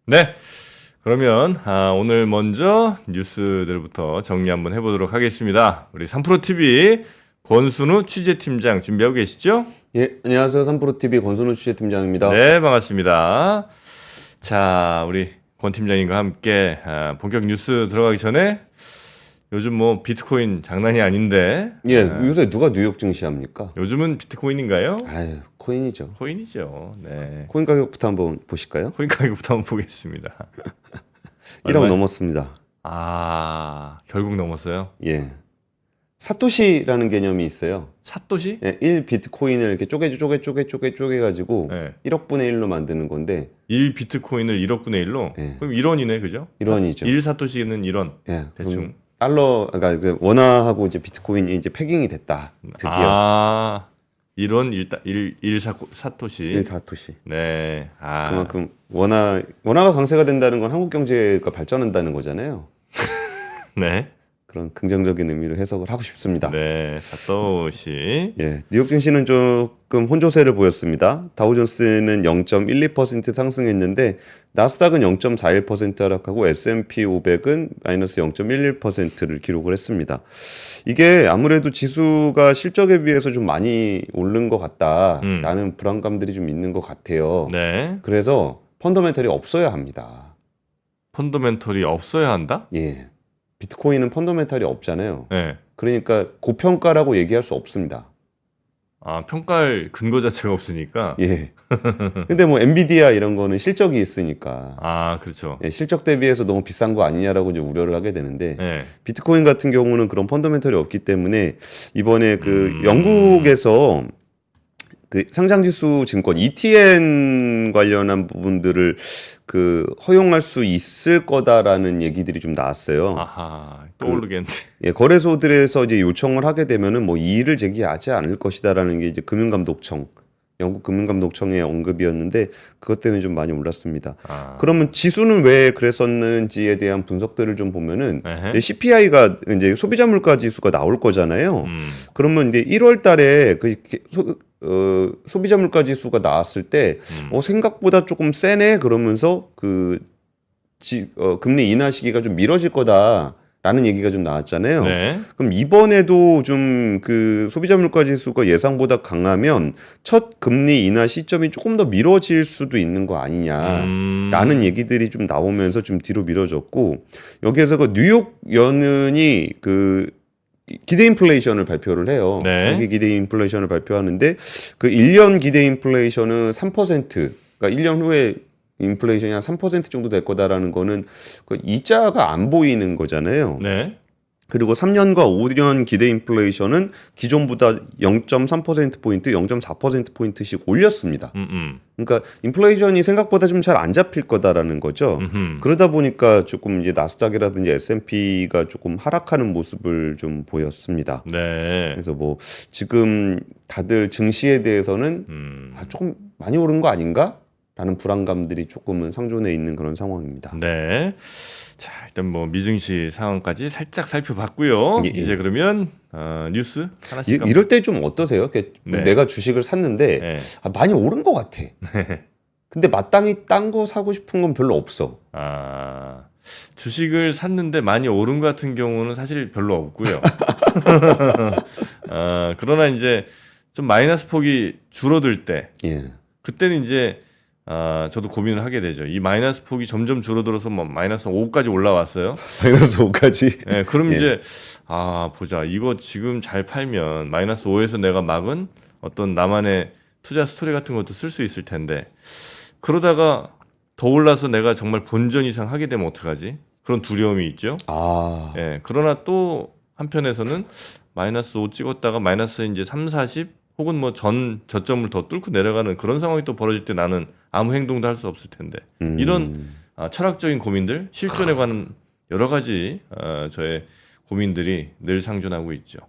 네. 그러면 오늘 먼저 뉴스들부터 정리 한번 해보도록 하겠습니다. 우리 3프로TV 권순우 취재팀장 준비하고 계시죠? 예, 안녕하세요. 3프로TV 권순우 취재팀장입니다. 네, 반갑습니다. 자, 우리 권 팀장님과 함께 본격 뉴스 들어가기 전에 요즘 뭐 비트코인 장난이 아닌데 예, 요새 누가 뉴욕 증시합니까? 요즘은 비트코인인가요? 아유, 코인이죠. 코인이죠. 네. 코인 가격부터 한번 보실까요? 코인 가격부터 한번 보겠습니다. 1억 넘었습니다. 결국 넘었어요. 예. 사토시라는 개념이 있어요. 사토시? 예, 1 비트코인을 이렇게 쪼개가지고 네. 1억 분의 1로 만드는 건데 1 비트코인을 1억 분의 1로? 네. 그럼 1원이네, 그죠? 1원이죠. 1 사토시는 1원. 예, 대충. 달러, 그러니까 그 원화하고 이제 비트코인이 이제 패깅이 됐다. 드디어. 1원 1 사토시. 1 사토시. 네. 그만큼 원화가 강세가 된다는 건 한국 경제가 발전한다는 거잖아요. 네. 그런 긍정적인 의미로 해석을 하고 싶습니다. 네. 사토시. 예, 뉴욕 증시는 조금 혼조세를 보였습니다. 다우존스는 0.12% 상승했는데 나스닥은 0.41% 하락하고 S&P 500은 마이너스 0.11%를 기록을 했습니다. 이게 아무래도 지수가 실적에 비해서 좀 많이 오른 것 같다라는 불안감들이 좀 있는 것 같아요. 네. 그래서 펀더멘털이 없어야 합니다. 펀더멘털이 없어야 한다? 예, 비트코인은 펀더멘털이 없잖아요. 네. 그러니까 고평가라고 얘기할 수 없습니다. 평가할 근거 자체가 없으니까. 예. 근데 뭐 엔비디아 이런 거는 실적이 있으니까. 그렇죠. 예, 실적 대비해서 너무 비싼 거 아니냐라고 이제 우려를 하게 되는데 네. 비트코인 같은 경우는 그런 펀더멘털이 없기 때문에 이번에 그 영국에서 그 상장지수 증권 ETN 관련한 부분들을 그 허용할 수 있을 거다라는 얘기들이 좀 나왔어요. 떠오르겠네. 예, 거래소들에서 이제 요청을 하게 되면은 뭐 이의를 제기하지 않을 것이다라는 게 이제 금융감독청, 영국 금융감독청의 언급이었는데 그것 때문에 좀 많이 올랐습니다. 그러면 지수는 왜 그랬었는지에 대한 분석들을 좀 보면은 CPI가 이제 소비자 물가 지수가 나올 거잖아요. 그러면 이제 1월 달에 소비자 물가 지수가 나왔을 때 생각보다 조금 세네 그러면서 금리 인하 시기가 좀 미뤄질 거다라는 얘기가 좀 나왔잖아요. 네. 그럼 이번에도 좀 그 소비자 물가 지수가 예상보다 강하면 첫 금리 인하 시점이 조금 더 미뤄질 수도 있는 거 아니냐라는 얘기들이 좀 나오면서 좀 뒤로 미뤄졌고 여기에서 그 뉴욕 연은이 그 기대 인플레이션을 발표를 해요. 네. 장기 기대 인플레이션을 발표하는데 그 1년 기대 인플레이션은 3%, 그러니까 1년 후에 인플레이션이 한 3% 정도 될 거다라는 거는 그 이자가 안 보이는 거잖아요. 네. 그리고 3년과 5년 기대 인플레이션은 기존보다 0.3%포인트, 0.4%포인트씩 올렸습니다. 그러니까 인플레이션이 생각보다 좀 잘 안 잡힐 거다라는 거죠. 그러다 보니까 조금 이제 나스닥이라든지 S&P가 조금 하락하는 모습을 좀 보였습니다. 네. 그래서 뭐 지금 다들 증시에 대해서는 조금 많이 오른 거 아닌가? 라는 불안감들이 조금은 상존해 있는 그런 상황입니다. 네. 자, 일단 뭐 미증시 상황까지 살짝 살펴봤고요. 예. 이제 그러면 뉴스 하나씩 이럴 때 좀 어떠세요? 네. 내가 주식을 샀는데 네. 많이 오른 것 같아. 근데 마땅히 딴 거 사고 싶은 건 별로 없어. 주식을 샀는데 많이 오른 것 같은 경우는 사실 별로 없고요. 그러나 이제 좀 마이너스 폭이 줄어들 때 예. 그때는 이제 저도 고민을 하게 되죠. 이 마이너스 폭이 점점 줄어들어서 뭐 마이너스 5까지 올라왔어요. 마이너스 5까지. 네, 그럼 예. 이제 보자. 이거 지금 잘 팔면 마이너스 5에서 내가 막은 어떤 나만의 투자 스토리 같은 것도 쓸 수 있을 텐데 그러다가 더 올라서 내가 정말 본전 이상 하게 되면 어떡하지? 그런 두려움이 있죠. 예, 그러나 또 한편에서는 마이너스 5 찍었다가 마이너스 이제 3, 40 혹은 뭐 저점을 더 뚫고 내려가는 그런 상황이 또 벌어질 때 나는 아무 행동도 할 수 없을 텐데 이런 철학적인 고민들, 실존에 관한 여러 가지 저의 고민들이 늘 상존하고 있죠.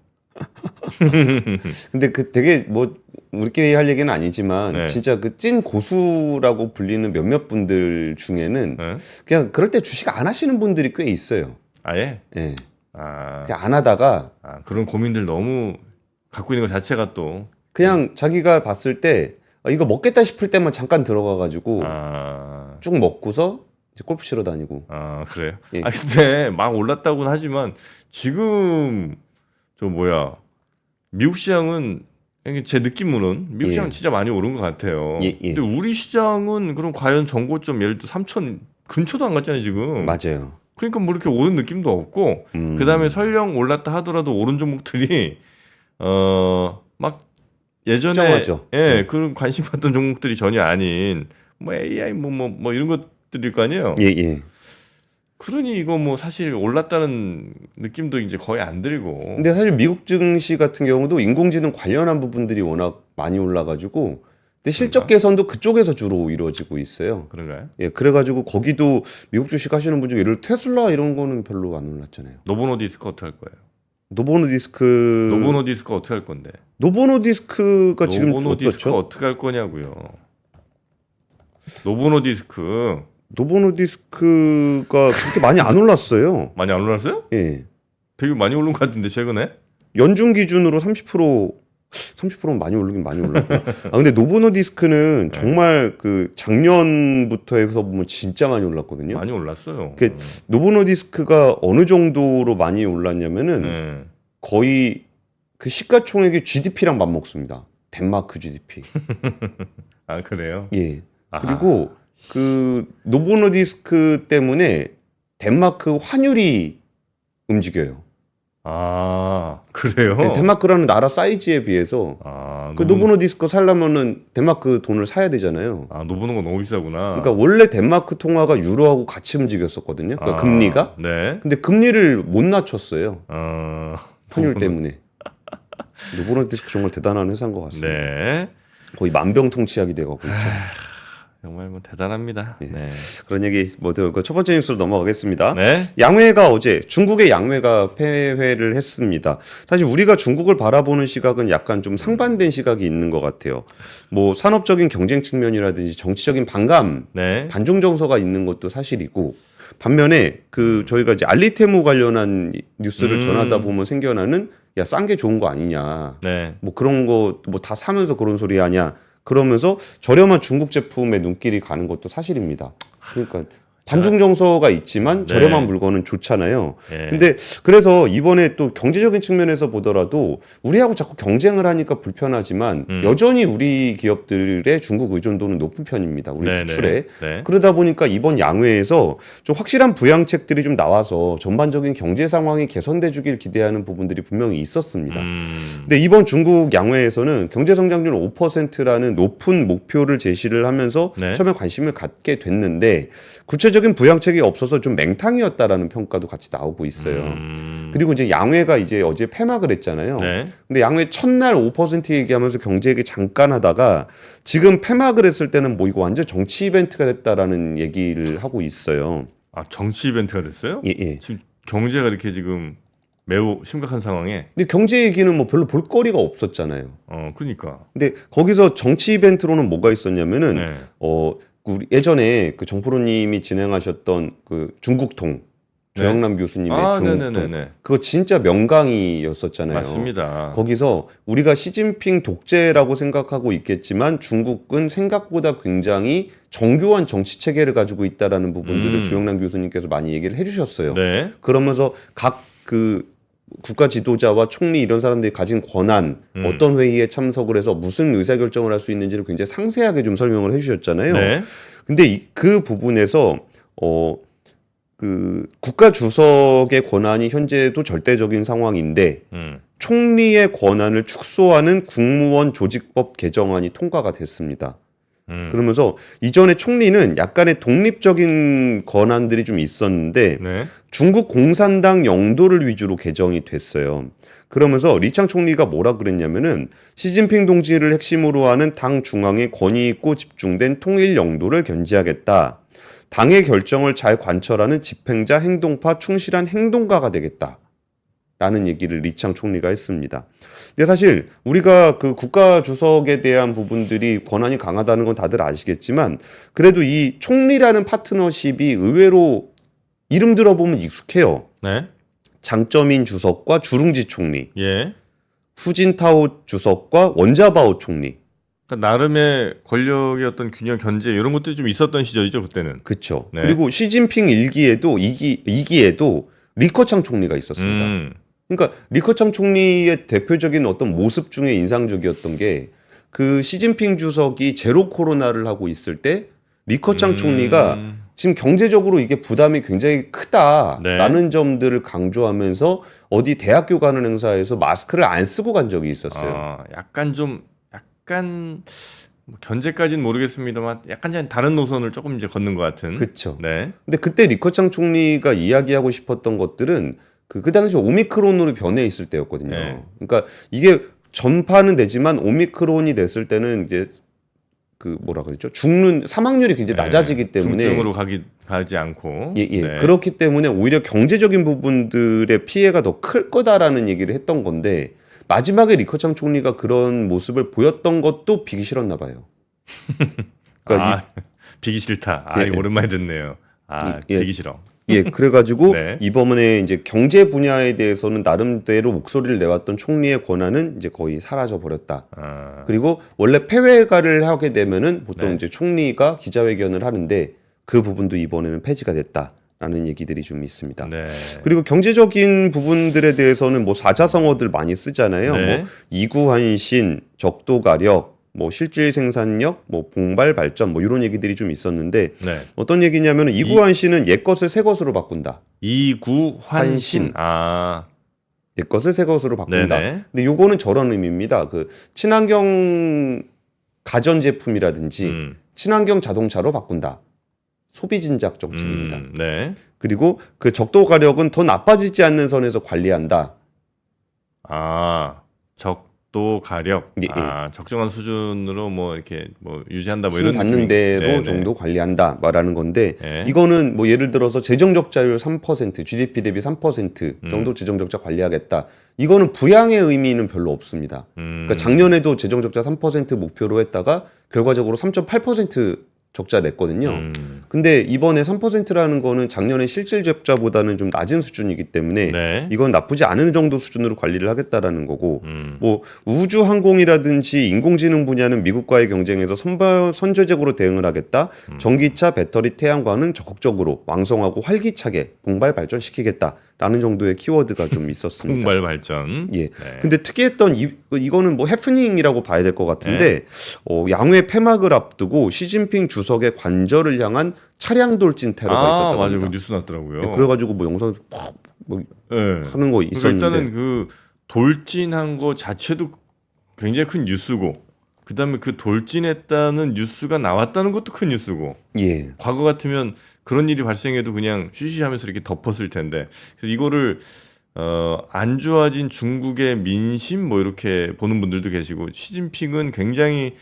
근데 그 되게 뭐 우리끼리 할 얘기는 아니지만 네. 진짜 그 찐 고수라고 불리는 몇몇 분들 중에는 네? 그냥 그럴 때 주식 안 하시는 분들이 꽤 있어요. 아예? 예. 그냥 안 하다가 그런 고민들 너무 갖고 있는 것 자체가 또 그냥 자기가 봤을 때 이거 먹겠다 싶을 때만 잠깐 들어가 가지고 쭉 먹고서 이제 골프 치러 다니고. 아 그래요? 예. 아 근데 막 올랐다고는 하지만 지금 저 뭐야 미국 시장은 제 느낌으로는 미국 예. 시장 은 진짜 많이 오른 것 같아요. 예, 예. 근데 우리 시장은 그럼 과연 정고점 예를 들어 3천 근처도 안 갔잖아요 지금. 맞아요. 그러니까 뭐 이렇게 오른 느낌도 없고 그다음에 설령 올랐다 하더라도 오른 종목들이 막 예전에 특정하죠. 예 그런 관심 받던 종목들이 전혀 아닌 뭐 AI 뭐 이런 것들일 거 아니에요. 예, 예. 그러니 이거 뭐 사실 올랐다는 느낌도 이제 거의 안 들고. 근데 사실 미국 증시 같은 경우도 인공지능 관련한 부분들이 워낙 많이 올라가지고 근데 실적 개선도 그쪽에서 주로 이루어지고 있어요. 그런가요? 예, 그래가지고 거기도 미국 주식 하시는 분 중에 예를 들어 테슬라 이런 거는 별로 안 올랐잖아요. 노보노디스크 어떻게 할 거예요? 노보노디스크 노보노디스크 어떻게 할 건데? 노보노디스크가 지금 노보노디스크 어떻죠? 어떻게 할 거냐고요? 노보노디스크 노보노디스크가 그렇게 많이 안 올랐어요. 많이 안 올랐어요? 예. 되게 많이 오른 것 같은데 최근에? 연중 기준으로 30%는 많이 오르긴 많이 올랐고. 아 근데 노보노디스크는 정말 그 작년부터 해서 보면 진짜 많이 올랐거든요. 많이 올랐어요. 그 노보노디스크가 어느 정도로 많이 올랐냐면은 네. 거의 그 시가총액이 GDP랑 맞먹습니다. 덴마크 GDP. 아 그래요? 예. 아하. 그리고 그 노보노디스크 때문에 덴마크 환율이 움직여요. 아 그래요? 네, 덴마크라는 나라 사이즈에 비해서 아 그 노보노디스크 살려면은 덴마크 돈을 사야 되잖아요. 아 노보노가 너무 비싸구나. 그러니까 원래 덴마크 통화가 유로하고 같이 움직였었거든요. 그러니까 금리가. 네. 근데 금리를 못 낮췄어요. 환율 노보노- 때문에. 노보노디스크 정말 대단한 회사인 것 같습니다. 네. 거의 만병통치약이 되고 있죠. 정말 뭐 대단합니다. 네. 그런 얘기 첫 번째 뉴스로 넘어가겠습니다. 네. 양회가 어제 중국의 양회가 폐회를 했습니다. 사실 우리가 중국을 바라보는 시각은 약간 좀 상반된 시각이 있는 것 같아요. 뭐 산업적인 경쟁 측면이라든지 정치적인 반감, 네. 반중 정서가 있는 것도 사실이고 반면에 그 저희가 이제 알리테무 관련한 뉴스를 전하다 보면 생겨나는 야, 싼 게 좋은 거 아니냐. 네. 뭐 그런 거 뭐 다 사면서 그런 소리 하냐. 그러면서 저렴한 중국 제품에 눈길이 가는 것도 사실입니다. 그러니까 반중 정서가 있지만 저렴한 네. 물건은 좋잖아요. 네. 근데 그래서 이번에 또 경제적인 측면에서 보더라도 우리하고 자꾸 경쟁을 하니까 불편하지만 여전히 우리 기업들의 중국 의존도는 높은 편입니다. 우리 네, 수출에. 네. 그러다 보니까 이번 양회에서 좀 확실한 부양책들이 좀 나와서 전반적인 경제 상황이 개선돼 주길 기대하는 부분들이 분명히 있었습니다. 근데 이번 중국 양회에서는 경제 성장률 5%라는 높은 목표를 제시를 하면서 네. 처음에 관심을 갖게 됐는데 구체적인 부양책이 없어서 좀 맹탕이었다라는 평가도 같이 나오고 있어요. 그리고 이제 양회가 이제 어제 폐막을 했잖아요. 네. 근데 양회 첫날 5% 얘기하면서 경제 얘기 잠깐 하다가 지금 폐막을 했을 때는 뭐 이거 완전 정치 이벤트가 됐다라는 얘기를 하고 있어요. 아 정치 이벤트가 됐어요? 예, 예. 지금 경제가 이렇게 지금 매우 심각한 상황에. 근데 경제 얘기는 뭐 별로 볼거리가 없었잖아요. 그러니까. 근데 거기서 정치 이벤트로는 뭐가 있었냐면은 네. 우리 예전에 그 정프로님이 진행하셨던 그 중국통 조영남 교수님의 중국통 네네네네. 그거 진짜 명강의였었잖아요. 맞습니다. 거기서 우리가 시진핑 독재라고 생각하고 있겠지만 중국은 생각보다 굉장히 정교한 정치 체계를 가지고 있다라는 부분들을 조영남 교수님께서 많이 얘기를 해주셨어요. 네. 그러면서 각 그 국가 지도자와 총리 이런 사람들이 가진 권한, 어떤 회의에 참석을 해서 무슨 의사결정을 할 수 있는지를 굉장히 상세하게 좀 설명을 해주셨잖아요. 네. 근데 그 부분에서 그 국가 주석의 권한이 현재도 절대적인 상황인데 총리의 권한을 축소하는 국무원 조직법 개정안이 통과가 됐습니다. 그러면서 이전에 총리는 약간의 독립적인 권한들이 좀 있었는데 네. 중국 공산당 영도를 위주로 개정이 됐어요. 그러면서 리창 총리가 뭐라 그랬냐면은 시진핑 동지를 핵심으로 하는 당 중앙의 권위 있고 집중된 통일 영도를 견지하겠다. 당의 결정을 잘 관철하는 집행자 행동파 충실한 행동가가 되겠다. 라는 얘기를 리창 총리가 했습니다. 근데 사실 우리가 그 국가 주석에 대한 부분들이 권한이 강하다는 건 다들 아시겠지만 그래도 이 총리라는 파트너십이 의외로 이름 들어보면 익숙해요. 네. 장쩌민 주석과 주룽지 총리, 예. 후진타오 주석과 원자바오 총리. 그러니까 나름의 권력의 어떤 균형 견제 이런 것들이 좀 있었던 시절이죠 그때는. 그렇죠. 네. 그리고 시진핑 1기에도 2기에도 리커창 총리가 있었습니다. 그러니까 리커창 총리의 대표적인 어떤 모습 중에 인상적이었던 게 그 시진핑 주석이 제로 코로나를 하고 있을 때 리커창 총리가 지금 경제적으로 이게 부담이 굉장히 크다라는 네. 점들을 강조하면서 어디 대학교 가는 행사에서 마스크를 안 쓰고 간 적이 있었어요. 약간 뭐 견제까지는 모르겠습니다만 약간 다른 노선을 조금 이제 걷는 것 같은. 그렇죠. 네. 근데 그때 리커창 총리가 이야기하고 싶었던 것들은 그 당시 오미크론으로 변해 있을 때였거든요. 네. 그러니까 이게 전파는 되지만 오미크론이 됐을 때는 이제 그 뭐라 그랬죠? 죽는 사망률이 굉장히 낮아지기 때문에 중증으로 가지 않고. 예, 예. 네. 그렇기 때문에 오히려 경제적인 부분들의 피해가 더 클 거다라는 얘기를 했던 건데 마지막에 리커창 총리가 그런 모습을 보였던 것도 비기 싫었나 봐요. 그러니까 비기 싫다. 예, 예. 오랜만에 듣네요. 예. 비기 싫어. 예, 그래가지고 네. 이번에 이제 경제 분야에 대해서는 나름대로 목소리를 내왔던 총리의 권한은 이제 거의 사라져 버렸다. 그리고 원래 폐회가를 하게 되면은 보통 네. 이제 총리가 기자회견을 하는데 그 부분도 이번에는 폐지가 됐다라는 얘기들이 좀 있습니다. 네. 그리고 경제적인 부분들에 대해서는 뭐 사자성어들 많이 쓰잖아요. 네. 뭐 이구환신, 적도가력, 뭐 실질 생산력, 뭐 봉발 발전, 뭐 이런 얘기들이 좀 있었는데 네. 어떤 얘기냐면 이구환신은 옛 것을 새 것으로 바꾼다. 이구환신. 옛 것을 새 것으로 바꾼다. 네네. 근데 요거는 저런 의미입니다. 그 친환경 가전 제품이라든지 친환경 자동차로 바꾼다. 소비 진작 정책입니다. 네. 그리고 그 적도 가력은 더 나빠지지 않는 선에서 관리한다. 적도 가력. 예, 예. 적정한 수준으로 뭐 이렇게 뭐 유지한다 뭐 힘 이런 닿는 느낌이- 대로 네네. 정도 관리한다 말하는 건데 네. 이거는 뭐 예를 들어서 재정 적자율 3%, GDP 대비 3% 정도 재정 적자 관리하겠다. 이거는 부양의 의미는 별로 없습니다. 그러니까 작년에도 재정 적자 3% 목표로 했다가 결과적으로 3.8% 적자 냈거든요. 근데 이번에 3%라는 거는 작년에 실질 적자보다는 좀 낮은 수준이기 때문에 네. 이건 나쁘지 않은 정도 수준으로 관리를 하겠다라는 거고 뭐 우주 항공이라든지 인공지능 분야는 미국과의 경쟁에서 선제적으로 대응을 하겠다. 전기차, 배터리, 태양광은 적극적으로 왕성하고 활기차게 봉발 발전시키겠다라는 정도의 키워드가 좀 있었습니다. 풍발 발전. 예. 네. 근데 특이했던 이거는 뭐 해프닝이라고 봐야 될 것 같은데 양회 폐막을 앞두고 시진핑 주석의 관절을 향한 차량 돌진 테러가 있었다고 맞아요. 합니다. 그 뉴스 났더라고요. 예, 그래가지고 뭐 영상 뭐 네. 하는 거 그러니까 있었는데 일단은 그 돌진한 거 자체도 굉장히 큰 뉴스고, 그다음에 그 돌진했다는 뉴스가 나왔다는 것도 큰 뉴스고. 예. 과거 같으면 그런 일이 발생해도 그냥 쉬쉬하면서 이렇게 덮었을 텐데, 그래서 이거를 안 좋아진 중국의 민심 뭐 이렇게 보는 분들도 계시고, 시진핑은 굉장히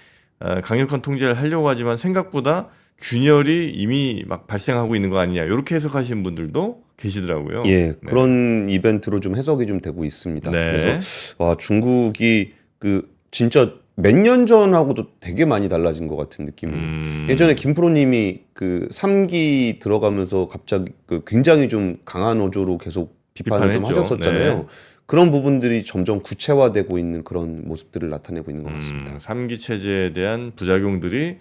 강력한 통제를 하려고 하지만 생각보다 균열이 이미 막 발생하고 있는 거 아니냐, 이렇게 해석하시는 분들도 계시더라고요. 예, 그런 이벤트로 좀 해석이 좀 되고 있습니다. 네. 그래서 와, 중국이 그 진짜 몇 년 전하고도 되게 많이 달라진 것 같은 느낌이. 예전에 김프로님이 그 3기 들어가면서 갑자기 그 굉장히 좀 강한 어조로 계속 비판을 좀 비판했죠. 하셨었잖아요. 네. 그런 부분들이 점점 구체화되고 있는 그런 모습들을 나타내고 있는 것 같습니다. 3기 체제에 대한 부작용들이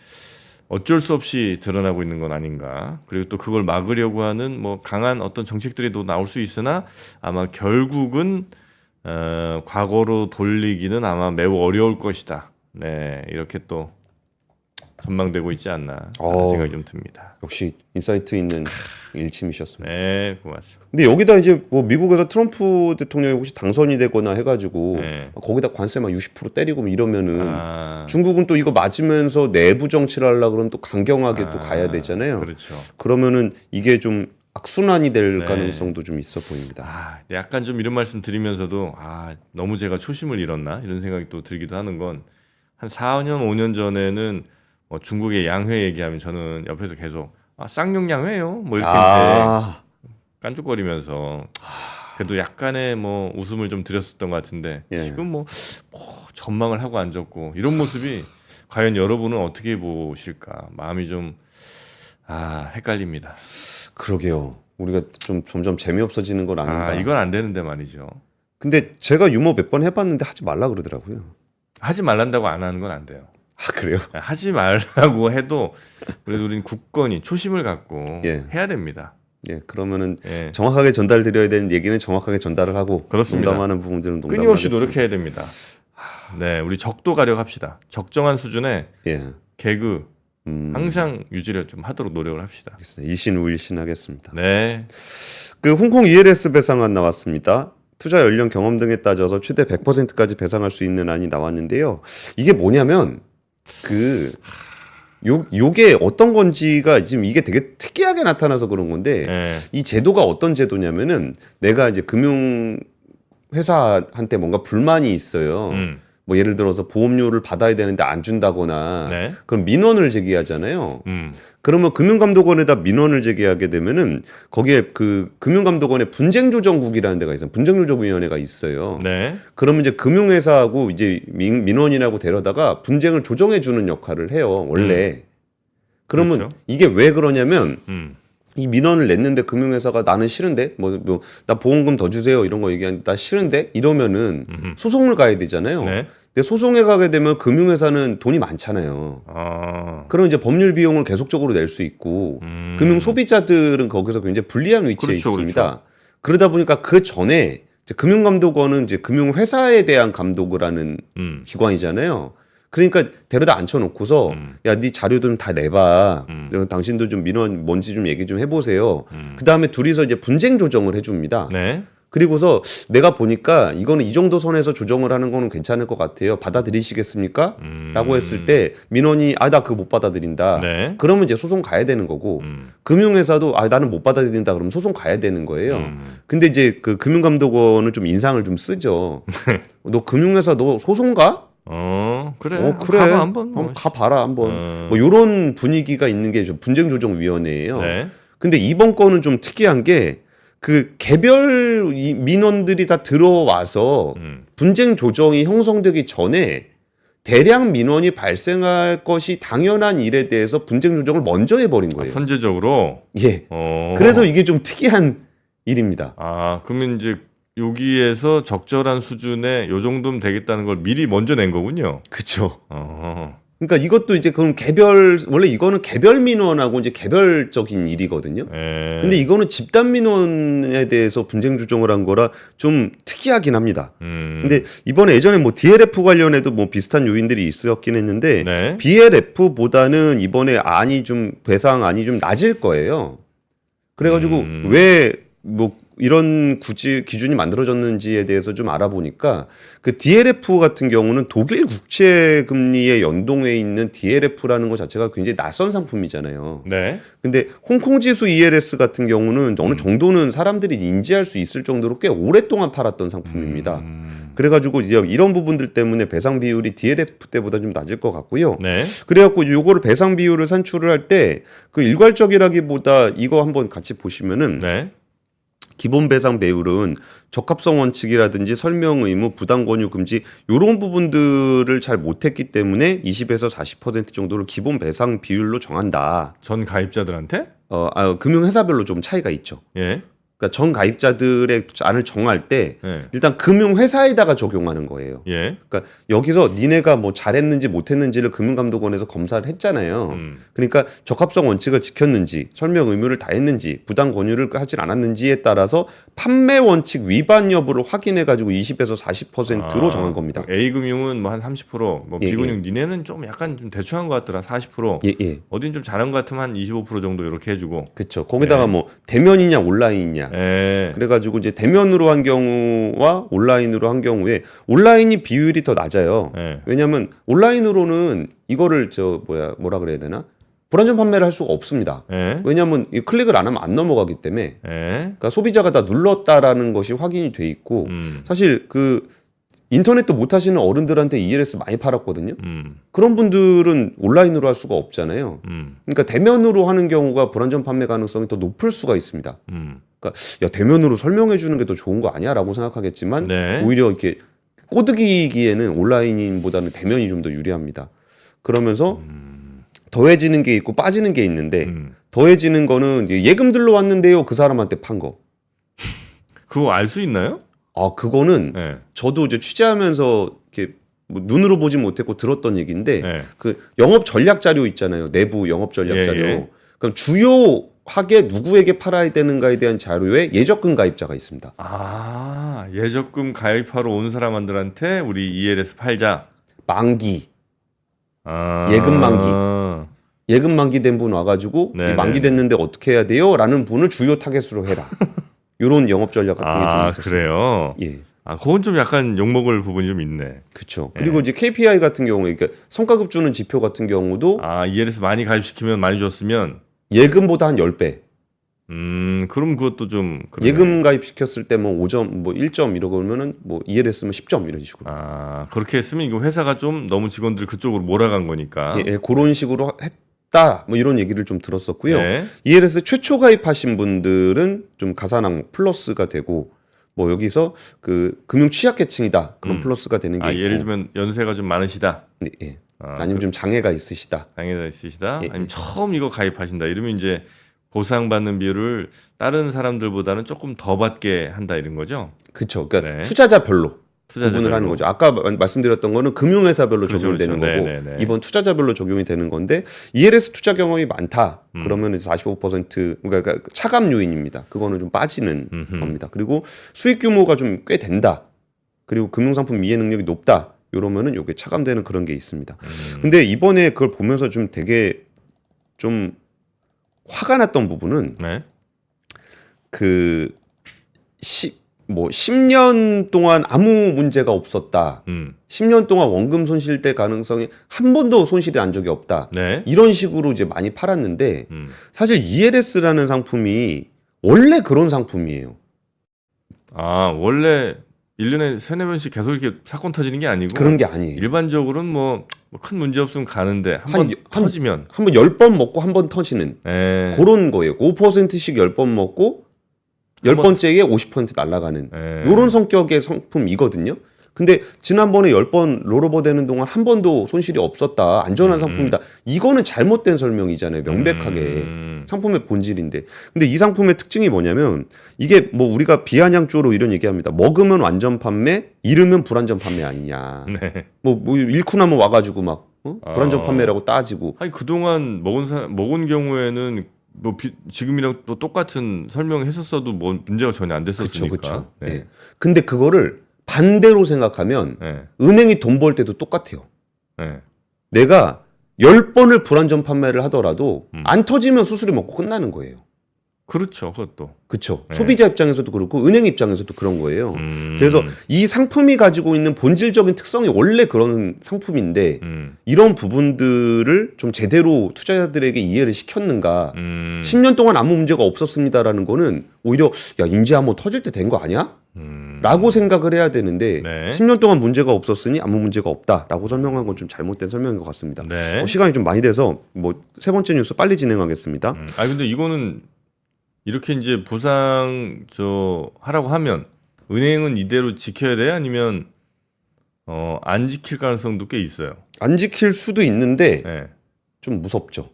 어쩔 수 없이 드러나고 있는 건 아닌가. 그리고 또 그걸 막으려고 하는 뭐 강한 어떤 정책들이 또 나올 수 있으나 아마 결국은 과거로 돌리기는 아마 매우 어려울 것이다. 네, 이렇게 또 전망되고 있지 않나 하는 생각이 좀 듭니다. 역시 인사이트 있는 일침이셨습니다. 네, 고맙습니다. 근데 여기다 이제 뭐 미국에서 트럼프 대통령이 혹시 당선이 되거나 해가지고 네. 거기다 관세 막 60% 때리고 뭐 이러면은 중국은 중국은 또 이거 맞으면서 내부 정치를 하려고 그러면 또 강경하게 또 가야 되잖아요. 그렇죠. 그러면은 이게 좀 악순환이 될 네. 가능성도 좀 있어 보입니다. 약간 좀 이런 말씀 드리면서도 너무 제가 초심을 잃었나 이런 생각이 또 들기도 하는 건, 한 4년 5년 전에는 뭐 중국의 양회 얘기하면 저는 옆에서 계속 쌍용 양회요 뭐 이렇게 깐죽거리면서 그래도 약간의 뭐 웃음을 좀 드렸었던 것 같은데, 예. 지금 뭐 전망을 하고 앉았고 이런 모습이 과연 여러분은 어떻게 보실까, 마음이 좀 헷갈립니다. 그러게요. 우리가 좀 점점 재미없어지는 건 아닌가. 이건 안 되는데 말이죠. 근데 제가 유머 몇 번 해봤는데 하지 말라 그러더라고요. 하지 말란다고 안 하는 건 안 돼요. 아, 그래요? 하지 말라고 해도 그래도 우리는 굳건히 초심을 갖고 예. 해야 됩니다. 예, 그러면은 예. 정확하게 전달드려야 되는 얘기는 정확하게 전달을 하고 그렇습니다. 농담하는 부분들은 농담을 끊임없이 하겠습니다. 노력해야 됩니다. 네, 우리 적도 가력합시다. 적정한 수준의 예, 개그 항상 유지를 좀 하도록 노력을 합시다. 알겠습니다. 이신우일신 하겠습니다. 네, 그 홍콩 ELS 배상안 나왔습니다. 투자 연령 경험 등에 따져서 최대 100%까지 배상할 수 있는 안이 나왔는데요. 이게 뭐냐면 요게 어떤 건지가 지금 이게 되게 특이하게 나타나서 그런 건데 네. 이 제도가 어떤 제도냐면은 내가 이제 금융 회사한테 뭔가 불만이 있어요. 뭐 예를 들어서 보험료를 받아야 되는데 안 준다거나 네. 그럼 민원을 제기하잖아요. 음. 그러면 금융감독원에다 민원을 제기하게 되면은 거기에 그 금융감독원의 분쟁조정국이라는 데가 있어요. 분쟁조정위원회가 있어요. 네. 그러면 이제 금융회사하고 이제 민원인하고 데려다가 분쟁을 조정해주는 역할을 해요. 원래. 그러면 그렇죠. 이게 왜 그러냐면 음. 이 민원을 냈는데 금융회사가 나는 싫은데 나 보험금 더 주세요 이런 거 얘기하는데 나 싫은데 이러면은 소송을 가야 되잖아요. 네. 근데 소송에 가게 되면 금융회사는 돈이 많잖아요. 아. 그럼 이제 법률 비용을 계속적으로 낼 수 있고 금융 소비자들은 거기서 굉장히 불리한 위치에 그렇죠, 있습니다. 그렇죠. 그러다 보니까 그 전에 이제 금융감독원은 이제 금융회사에 대한 감독을 하는 기관이잖아요. 그러니까 데려다 앉혀놓고서 야, 네 자료 좀 다 내봐. 당신도 좀 민원 뭔지 좀 얘기 좀 해보세요. 그 다음에 둘이서 이제 분쟁 조정을 해줍니다. 네. 그리고서 내가 보니까 이거는 이 정도 선에서 조정을 하는 거는 괜찮을 것 같아요. 받아들이시겠습니까? 라고 했을 때 민원이 나 그거 못 받아들인다. 네. 그러면 이제 소송 가야 되는 거고 금융회사도 나는 못 받아들인다 그러면 소송 가야 되는 거예요. 근데 이제 그 금융감독원은 좀 인상을 좀 쓰죠. 너 금융회사 너 소송 가? 그래. 그래. 가봐 한번. 한번 가봐라 한번. 뭐 요런 분위기가 있는 게 좀 분쟁조정위원회예요. 네. 근데 이번 건은 좀 특이한 게 그 개별 민원들이 다 들어와서 분쟁 조정이 형성되기 전에 대량 민원이 발생할 것이 당연한 일에 대해서 분쟁 조정을 먼저 해버린 거예요. 선제적으로. 예. 그래서 이게 좀 특이한 일입니다. 그러면 이제 여기에서 적절한 수준의 요 정도면 되겠다는 걸 미리 먼저 낸 거군요. 그렇죠. 그러니까 이것도 이제 그럼 원래 이거는 개별 민원하고 이제 개별적인 일이거든요. 근데 이거는 집단 민원에 대해서 분쟁 조정을 한 거라 좀 특이하긴 합니다. 근데 이번에 예전에 뭐 DLF 관련해도 뭐 비슷한 요인들이 있었긴 했는데 네. BLF보다는 이번에 배상안이 좀 낮을 거예요. 그래가지고 왜 뭐 이런 기준이 만들어졌는지에 대해서 좀 알아보니까 그 DLF 같은 경우는 독일 국채 금리에 연동해 있는 DLF라는 것 자체가 굉장히 낯선 상품이잖아요. 네. 근데 홍콩 지수 ELS 같은 경우는 어느 정도는 사람들이 인지할 수 있을 정도로 꽤 오랫동안 팔았던 상품입니다. 그래가지고 이런 부분들 때문에 배상 비율이 DLF 때보다 좀 낮을 것 같고요. 네. 그래갖고 요거를 배상 비율을 산출을 할 때 그 일괄적이라기보다 이거 한번 같이 보시면은 네. 기본 배상 배율은 적합성 원칙이라든지 설명 의무, 부당 권유 금지 이런 부분들을 잘 못했기 때문에 20에서 40% 정도를 기본 배상 비율로 정한다. 전 가입자들한테? 금융회사별로 좀 차이가 있죠. 예. 그러니까 전 가입자들의 안을 정할 때 예. 일단 금융회사에다가 적용하는 거예요. 예. 그러니까 여기서 니네가 뭐 잘했는지 못했는지를 금융감독원에서 검사를 했잖아요. 그러니까 적합성 원칙을 지켰는지, 설명 의무를 다했는지, 부당 권유를 하질 않았는지에 따라서 판매 원칙 위반 여부를 확인해가지고 20에서 40%로 정한 겁니다. A 금융은 뭐 한 30%, 뭐 예, B 금융 니네는 좀 약간 좀 대충한 것 같더라 40%. 예. 어딘 좀 잘한 것 같으면 한 25% 정도 이렇게 해주고. 그렇죠. 거기다가 뭐 대면이냐 온라인이냐. 예. 그래가지고 이제 대면으로 한 경우와 온라인으로 한 경우에 온라인이 비율이 더 낮아요. 예. 왜냐하면 온라인으로는 이거를 뭐라 그래야 되나? 불안전 판매를 할 수가 없습니다. 예. 왜냐하면 이 클릭을 안 하면 안 넘어가기 때문에. 예. 그러니까 소비자가 다 눌렀다라는 것이 확인이 돼 있고 사실 그 인터넷도 못 하시는 어른들한테 ELS 많이 팔았거든요. 그런 분들은 온라인으로 할 수가 없잖아요. 그러니까 대면으로 하는 경우가 불안전 판매 가능성이 더 높을 수가 있습니다. 그러니까 야, 대면으로 설명해 주는 게 더 좋은 거 아니야라고 생각하겠지만 네. 오히려 이렇게 꼬드기기에는 온라인보다는 대면이 좀 더 유리합니다. 그러면서 더해지는 게 있고 빠지는 게 있는데 더해지는 거는 이제 예금들로 왔는데요. 그 사람한테 판 거. 그거 알 수 있나요? 그거는 예. 저도 이제 취재하면서 이렇게 뭐 눈으로 보지 못했고 들었던 얘기인데 네. 그 영업 전략 자료 있잖아요. 내부 영업 전략 예, 자료. 예. 그럼 주요하게 누구에게 팔아야 되는가에 대한 자료에 예적금 가입자가 있습니다. 아, 예적금 가입하러 온 사람들한테 우리 ELS 팔자. 만기, 아. 예금 만기. 예금 만기된 분 와가지고 네, 이 만기 네, 됐는데 어떻게 해야 돼요? 라는 분을 주요 타겟으로 해라. 이런 영업 전략 같은 게 좀 아, 있었어요. 그래요? 예. 아, 그건 좀 약간 욕먹을 부분이 좀 있네. 그렇죠. 그리고 이제 KPI 같은 경우에 그러니까 성과급 주는 지표 같은 경우도 아, ELS 많이 가입시키면 많이 줬으면 예금보다 한 10배. 그럼 그것도 좀 그러네. 예금 가입시켰을 때 뭐 5점, 뭐 1점 이러면은 뭐 ELS면 10점 이런 식으로. 아, 그렇게 했으면 이거 회사가 좀 너무 직원들 그쪽으로 몰아간 거니까. 예, 그런 식으로 했다. 뭐 이런 얘기를 좀 들었었고요. 네. ELS 최초 가입하신 분들은 좀 가산항 플러스가 되고 뭐 여기서 그 금융 취약계층이다. 그런 플러스가 되는 게 아, 있고. 예를 들면 연세가 좀 많으시다. 네, 예. 아, 아니면 좀 장애가 있으시다. 장애가 있으시다. 예, 아니면 처음 이거 가입하신다. 이러면 이제 보상받는 비율을 다른 사람들보다는 조금 더 받게 한다 이런 거죠. 그렇죠. 그러니까 네. 투자자별로 구분을 투자자별로. 하는 거죠. 아까 말씀드렸던 거는 금융회사별로 그렇죠, 적용되는 그렇죠. 거고 네, 네, 네. 이번 투자자별로 적용이 되는 건데 ELS 투자 경험이 많다. 그러면 이제 45% 그러니까 차감 요인입니다. 그거는 좀 빠지는 겁니다. 그리고 수익 규모가 좀 꽤 된다. 그리고 금융상품 이해 능력이 높다. 이러면은 요게 차감되는 그런 게 있습니다. 근데 이번에 그걸 보면서 좀 되게 좀 화가 났던 부분은 네. 그 10년 동안 아무 문제가 없었다. 10년 동안 원금 손실될 가능성이 한 번도 손실이 난 적이 없다. 네. 이런 식으로 이제 많이 팔았는데 음. 사실 ELS라는 상품이 원래 그런 상품이에요. 아, 원래 1년에 3-4번씩 계속 이렇게 사건 터지는 게 아니고 그런 게 아니에요. 일반적으로는 뭐 큰 문제 없으면 가는데 한 번 터지면 한번 10번 먹고 한 번 터지는 예. 그런 거예요. 5%씩 10번 먹고 10번째에 50% 날아가는 예. 이런 성격의 상품이거든요. 근데 지난번에 10번 롤오버 되는 동안 한 번도 손실이 없었다. 안전한 상품이다. 이거는 잘못된 설명이잖아요. 명백하게. 상품의 본질인데. 근데 이 상품의 특징이 뭐냐면 이게 뭐 우리가 비아냥조로 이런 얘기합니다. 먹으면 완전 판매, 잃으면 불완전 판매 아니냐. 네. 뭐 잃고 나면 와가지고 막 불완전 판매라고 따지고. 아니 그동안 먹은 경우에는 뭐 지금이랑 또 똑같은 설명했었어도 뭐 문제가 전혀 안 됐었으니까. 그렇죠. 네. 네. 근데 그거를 반대로 생각하면 네. 은행이 돈 벌 때도 똑같아요. 네. 내가 10번을 불안전 판매를 하더라도 안 터지면 수수료 먹고 끝나는 거예요. 그렇죠. 그것도. 그렇죠. 네. 소비자 입장에서도 그렇고 은행 입장에서도 그런 거예요. 음. 그래서 이 상품이 가지고 있는 본질적인 특성이 원래 그런 상품인데 이런 부분들을 좀 제대로 투자자들에게 이해를 시켰는가. 10년 동안 아무 문제가 없었습니다라는 거는 오히려 야 이제 한번 터질 때 된 거 아니야? 라고 생각을 해야 되는데 네. 10년 동안 문제가 없었으니 아무 문제가 없다라고 설명한 건 좀 잘못된 설명인 것 같습니다. 네. 시간이 좀 많이 돼서 뭐 세 번째 뉴스 빨리 진행하겠습니다. 아 근데 이거는 이렇게 이제 보상 하라고 하면 은행은 이대로 지켜야 돼요? 아니면 안 지킬 가능성도 꽤 있어요. 안 지킬 수도 있는데 네. 좀 무섭죠.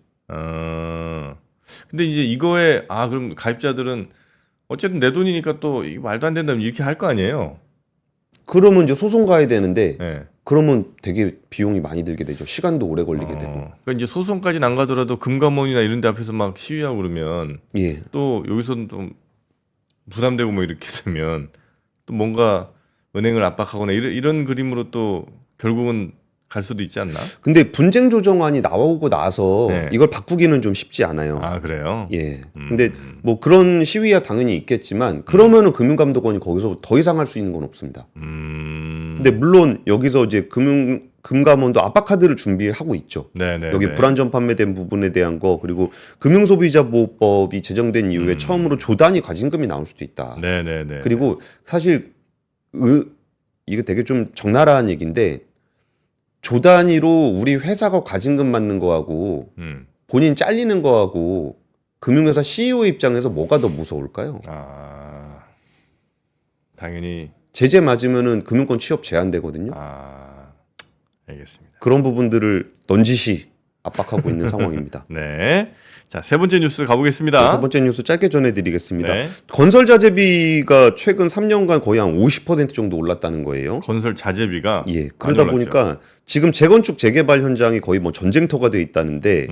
근데 이제 이거에 그럼 가입자들은 어쨌든 내 돈이니까 또 이게 말도 안 된다면 이렇게 할 거 아니에요. 그러면 이제 소송 가야 되는데 네. 그러면 되게 비용이 많이 들게 되죠. 시간도 오래 걸리게 되고. 그러니까 이제 소송까지는 안 가더라도 금감원이나 이런 데 앞에서 막 시위하고 그러면 예. 또 여기서는 좀 부담되고 뭐 이렇게 되면 또 뭔가 은행을 압박하거나 이런 그림으로 또 결국은 갈 수도 있지 않나? 근데 분쟁 조정안이 나오고 나서 네. 이걸 바꾸기는 좀 쉽지 않아요. 아 그래요? 예. 근데 뭐 그런 시위야 당연히 있겠지만 그러면은 금융감독원이 거기서 더 이상 할 수 있는 건 없습니다. 근데 물론 여기서 이제 금감원도 압박카드를 준비하고 있죠. 네네. 여기 불안전 판매된 부분에 대한 거 그리고 금융소비자보호법이 제정된 이후에 처음으로 조단위 과징금이 나올 수도 있다. 네네네. 그리고 사실 이거 되게 좀 적나라한 얘기인데 조단위로 우리 회사가 과징금 받는 거하고 본인 잘리는 거하고 금융회사 CEO 입장에서 뭐가 더 무서울까요? 당연히 제재 맞으면은 금융권 취업 제한되거든요. 알겠습니다. 그런 부분들을 넌지시 압박하고 있는 상황입니다. 네. 자, 세 번째 뉴스 가보겠습니다. 네, 첫 번째 뉴스 짧게 전해드리겠습니다. 네. 건설 자재비가 최근 3년간 거의 한 50% 정도 올랐다는 거예요. 건설 자재비가 예, 그러다 많이 올랐죠. 보니까 지금 재건축 재개발 현장이 거의 뭐 전쟁터가 돼 있다는데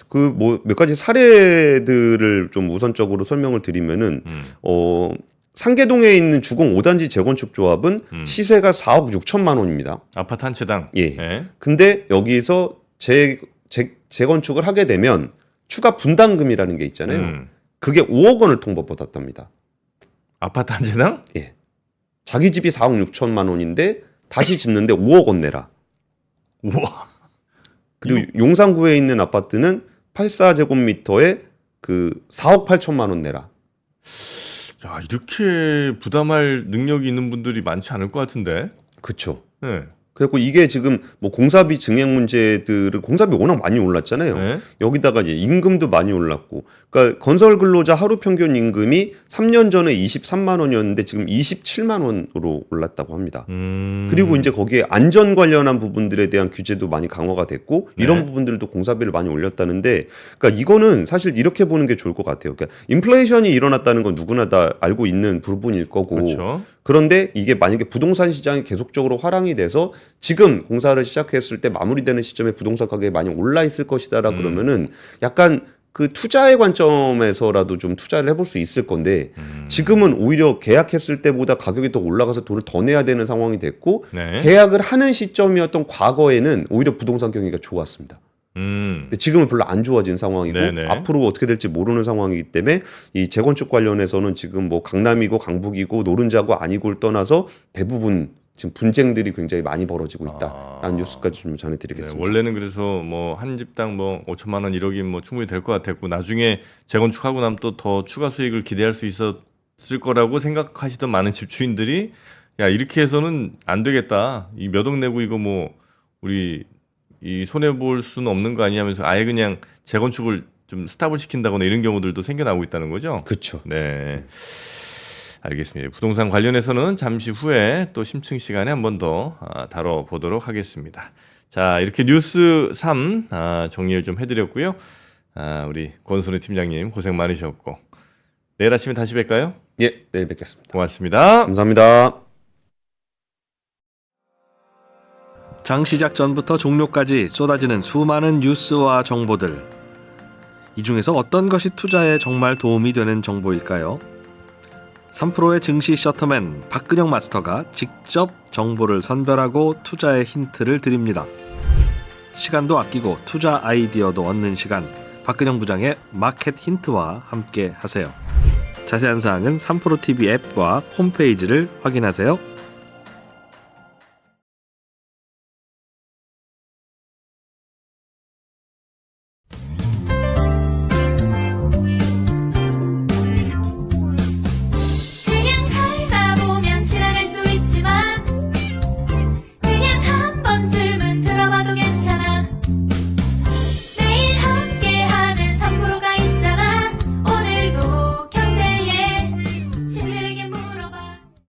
그 뭐 몇 가지 사례들을 좀 우선적으로 설명을 드리면은 상계동에 있는 주공 5단지 재건축 조합은 시세가 4억 6천만 원입니다. 아파트 한 채당. 예. 네. 근데 여기서 재건축을 하게 되면 추가 분담금이라는 게 있잖아요. 그게 5억 원을 통보받았답니다. 아파트 한 채당? 예. 자기 집이 4억 6천만 원인데 다시 짓는데 5억 원 내라. 우와. 그리고 용산구에 있는 아파트는 84제곱미터에 그 4억 8천만 원 내라. 야, 이렇게 부담할 능력이 있는 분들이 많지 않을 것 같은데. 그렇죠. 네. 그리고 이게 지금 뭐 공사비 증액 문제들은 공사비 워낙 많이 올랐잖아요. 네. 여기다가 이제 임금도 많이 올랐고, 그러니까 건설 근로자 하루 평균 임금이 3년 전에 23만 원이었는데 지금 27만 원으로 올랐다고 합니다. 그리고 이제 거기에 안전 관련한 부분들에 대한 규제도 많이 강화가 됐고 이런 네. 부분들도 공사비를 많이 올렸다는데, 그러니까 이거는 사실 이렇게 보는 게 좋을 것 같아요. 그러니까 인플레이션이 일어났다는 건 누구나 다 알고 있는 부분일 거고. 그렇죠. 그런데 이게 만약에 부동산 시장이 계속적으로 화랑이 돼서 지금 공사를 시작했을 때 마무리되는 시점에 부동산 가격이 많이 올라 있을 것이다라 그러면은 약간 그 투자의 관점에서라도 좀 투자를 해볼 수 있을 건데 지금은 오히려 계약했을 때보다 가격이 더 올라가서 돈을 더 내야 되는 상황이 됐고 네. 계약을 하는 시점이었던 과거에는 오히려 부동산 경기가 좋았습니다. 근데 지금은 별로 안 좋아진 상황이고 네네. 앞으로 어떻게 될지 모르는 상황이기 때문에 이 재건축 관련해서는 지금 뭐 강남이고 강북이고 노른자고 아니고를 떠나서 대부분 지금 분쟁들이 굉장히 많이 벌어지고 있다라는 뉴스까지 좀 네, 전해드리겠습니다. 원래는 그래서 뭐 한 집당 뭐 5천만 원 1억이면 뭐 충분히 될 것 같았고 나중에 재건축하고 나면 또 더 추가 수익을 기대할 수 있었을 거라고 생각하시던 많은 집주인들이 야, 이렇게 해서는 안 되겠다. 이 몇 억 내고 이거 뭐 우리 이 손해 볼 수는 없는 거 아니냐면서 아예 그냥 재건축을 좀 스탑을 시킨다거나 이런 경우들도 생겨나고 있다는 거죠. 그렇죠. 네. 알겠습니다. 부동산 관련해서는 잠시 후에 또 심층 시간에 한 번 더 다뤄보도록 하겠습니다. 자, 이렇게 뉴스 3 정리를 좀 해드렸고요. 우리 권순우 팀장님 고생 많으셨고 내일 아침에 다시 뵐까요? 예, 내일 뵙겠습니다. 고맙습니다. 감사합니다. 장 시작 전부터 종료까지 쏟아지는 수많은 뉴스와 정보들. 이 중에서 어떤 것이 투자에 정말 도움이 되는 정보일까요? 3프로의 증시 셔터맨 박근영 마스터가 직접 정보를 선별하고 투자의 힌트를 드립니다. 시간도 아끼고 투자 아이디어도 얻는 시간, 박근영 부장의 마켓 힌트와 함께 하세요. 자세한 사항은 3프로 TV 앱과 홈페이지를 확인하세요.